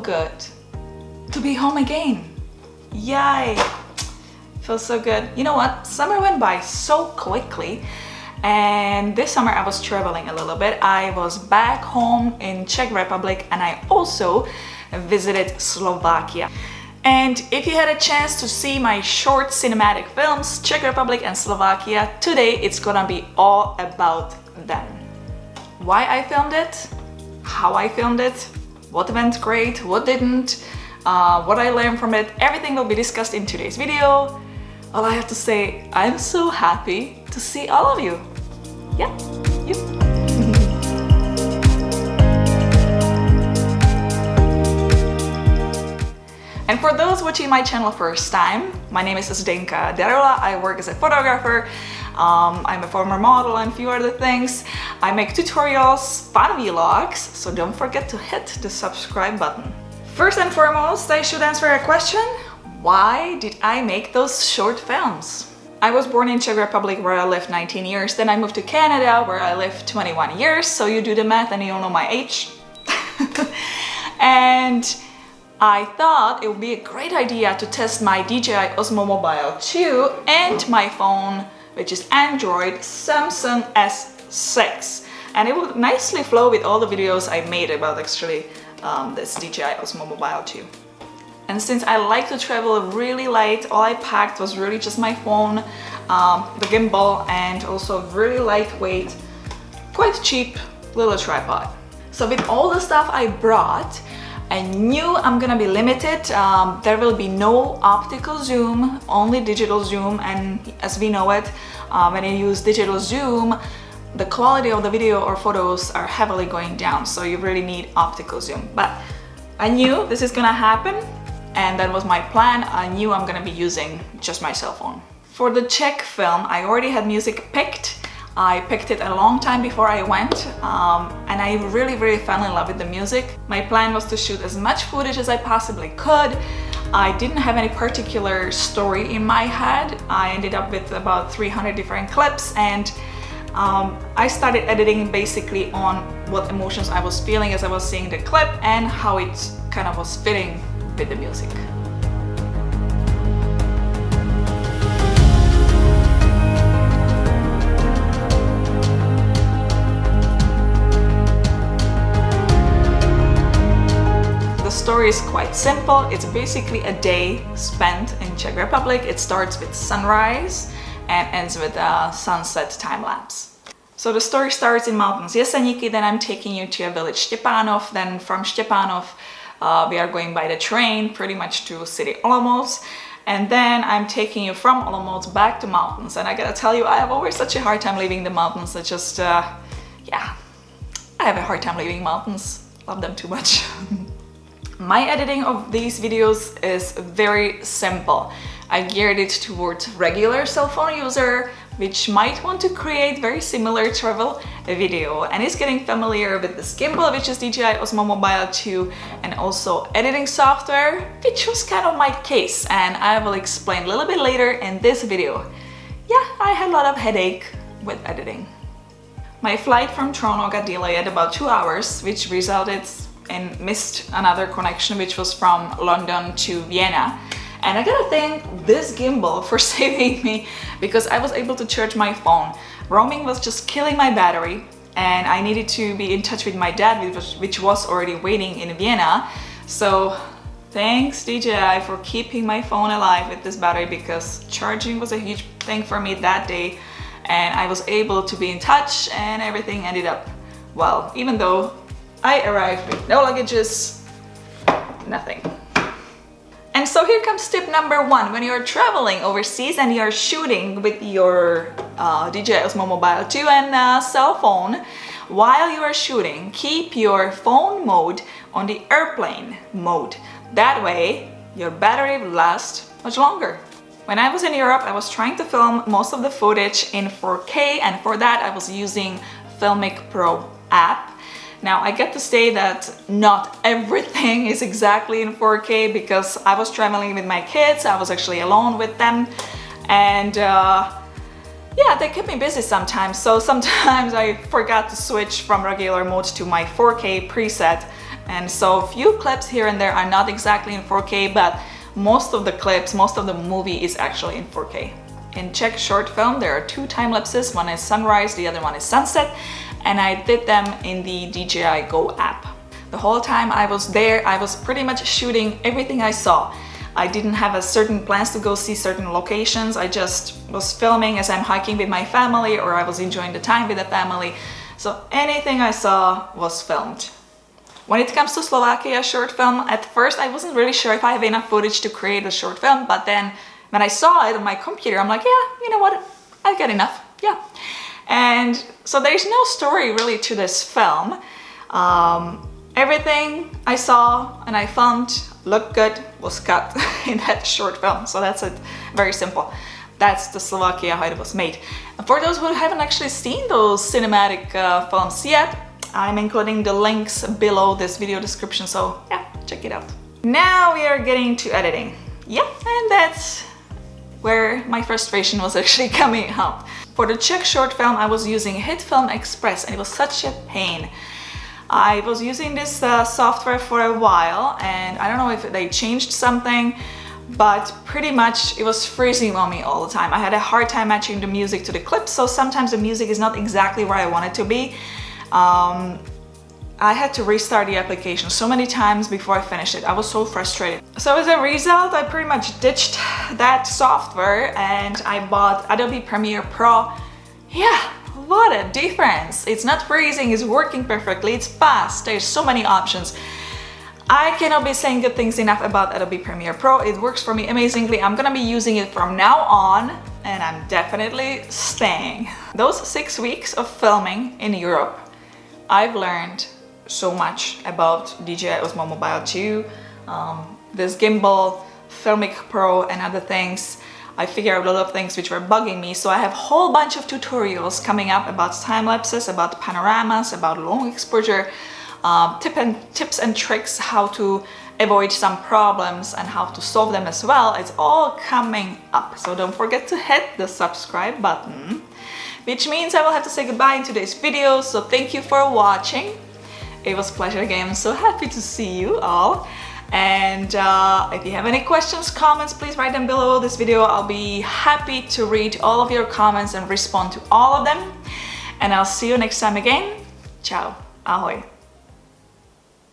good to be home again. Yay! Feels so good. You know what? Summer went by so quickly, and this summer I was traveling a little bit. I was back home in Czech Republic, and I also visited Slovakia. And if you had a chance to see my short cinematic films, Czech Republic and Slovakia, today it's gonna be all about them. Why I filmed it, how I filmed it, what went great, what didn't, what I learned from it, everything will be discussed in today's video. All I have to say, I'm so happy to see all of you. Yeah, you. And for those watching my channel first time, my name is Zdenka. Darula. I work as a photographer. I'm a former model and a few other things. I make tutorials, fun vlogs, so don't forget to hit the subscribe button. First and foremost, I should answer a question. Why did I make those short films? I was born in Czech Republic where I lived 19 years. Then I moved to Canada where I lived 21 years. So you do the math and you'll know my age. And I thought it would be a great idea to test my DJI Osmo Mobile 2 and my phone, which is Android Samsung S6. And it would nicely flow with all the videos I made about actually this DJI Osmo Mobile 2. And since I like to travel really light, all I packed was really just my phone, the gimbal, and also really lightweight, quite cheap little tripod. So with all the stuff I brought, I knew I'm gonna be limited. There will be no optical zoom, only digital zoom, and as we know it, when you use digital zoom, the quality of the video or photos are heavily going down, so you really need optical zoom. But I knew this is gonna happen, and that was my plan. I knew I'm gonna be using just my cell phone. For the Czech film, I already had music picked. I picked it a long time before I went, and I really fell in love with the music. My plan was to shoot as much footage as I possibly could. I didn't have any particular story in my head. I ended up with about 300 different clips, and I started editing basically on what emotions I was feeling as I was seeing the clip and how it kind of was fitting with the music. The story is quite simple. It's basically a day spent in Czech Republic. It starts with sunrise and ends with a sunset time lapse. So the story starts in mountains Jeseníky, then I'm taking you to a village Štěpánov, then from Štěpánov we are going by the train pretty much to city Olomouc, and then I'm taking you from Olomouc back to mountains. And I gotta tell you, I have always such a hard time leaving the mountains. It's just, yeah, I have a hard time leaving mountains. Love them too much. My editing of these videos is very simple. I geared it towards regular cell phone user, which might want to create very similar travel video and is getting familiar with this gimbal, which is DJI Osmo Mobile 2, and also editing software, which was kind of my case, and I will explain a little bit later in this video. Yeah, I had a lot of headache with editing. My flight from Toronto got delayed about 2 hours, which resulted in missed another connection, which was from London to Vienna. And I gotta thank this gimbal for saving me, because I was able to charge my phone. Roaming was just killing my battery, and I needed to be in touch with my dad, which was already waiting in Vienna. So thanks DJI for keeping my phone alive with this battery, because charging was a huge thing for me that day, and I was able to be in touch, and everything ended up well, even though I arrived with no luggages, nothing. And so here comes tip number 1. When you're traveling overseas and you're shooting with your DJI Osmo Mobile 2 and cell phone, while you are shooting, keep your phone mode on the airplane mode. That way, your battery will last much longer. When I was in Europe, I was trying to film most of the footage in 4K, and for that I was using Filmic Pro app. Now I get to say that not everything is exactly in 4K, because I was traveling with my kids, I was actually alone with them, and yeah, they kept me busy sometimes. So sometimes I forgot to switch from regular mode to my 4K preset, And so a few clips here and there are not exactly in 4K, but most of the clips, most of the movie is actually in 4K. In Czech short film, there are 2 time lapses. One is sunrise, the other one is sunset, and I did them in the DJI Go app. The whole time I was there, I was pretty much shooting everything I saw. I didn't have a certain plans to go see certain locations. I just was filming as I'm hiking with my family, or I was enjoying the time with the family. So anything I saw was filmed. When it comes to Slovakia short film, at first I wasn't really sure if I have enough footage to create a short film, but then when I saw it on my computer, I'm like, yeah, you know what, I got enough, yeah. And so there's no story really to this film. Everything I saw and I filmed looked good, was cut in that short film. So that's it, very simple. That's the Slovakia, how it was made. And for those who haven't actually seen those cinematic films yet, I'm including the links below this video description, so yeah, check it out. Now we are getting to editing. Yep, and that's where my frustration was actually coming out. For the Czech short film, I was using Hit Film Express, and it was such a pain. I was using this software for a while, and I don't know if they changed something, but pretty much it was freezing on me all the time. I had a hard time matching the music to the clips, so sometimes the music is not exactly where I want it to be. I had to restart the application so many times before I finished it. I was so frustrated. So as a result, I pretty much ditched that software and I bought Adobe Premiere Pro. Yeah, what a difference. It's not freezing, it's working perfectly, it's fast, there's so many options. I cannot be saying good things enough about Adobe Premiere Pro. It works for me amazingly. I'm gonna be using it from now on, and I'm definitely staying. Those 6 weeks of filming in Europe, I've learned so much about DJI Osmo Mobile 2, this gimbal, Filmic Pro and other things. I figured out a lot of things which were bugging me, so I have a whole bunch of tutorials coming up about time lapses, about panoramas, about long exposure, tips and tricks how to avoid some problems and how to solve them as well. It's all coming up, so don't forget to hit the subscribe button, which means I will have to say goodbye in today's video. So thank you for watching. It was a pleasure again. I'm so happy to see you all. And if you have any questions, comments, please write them below this video. I'll be happy to read all of your comments and respond to all of them. And I'll see you next time again. Ciao. Ahoj.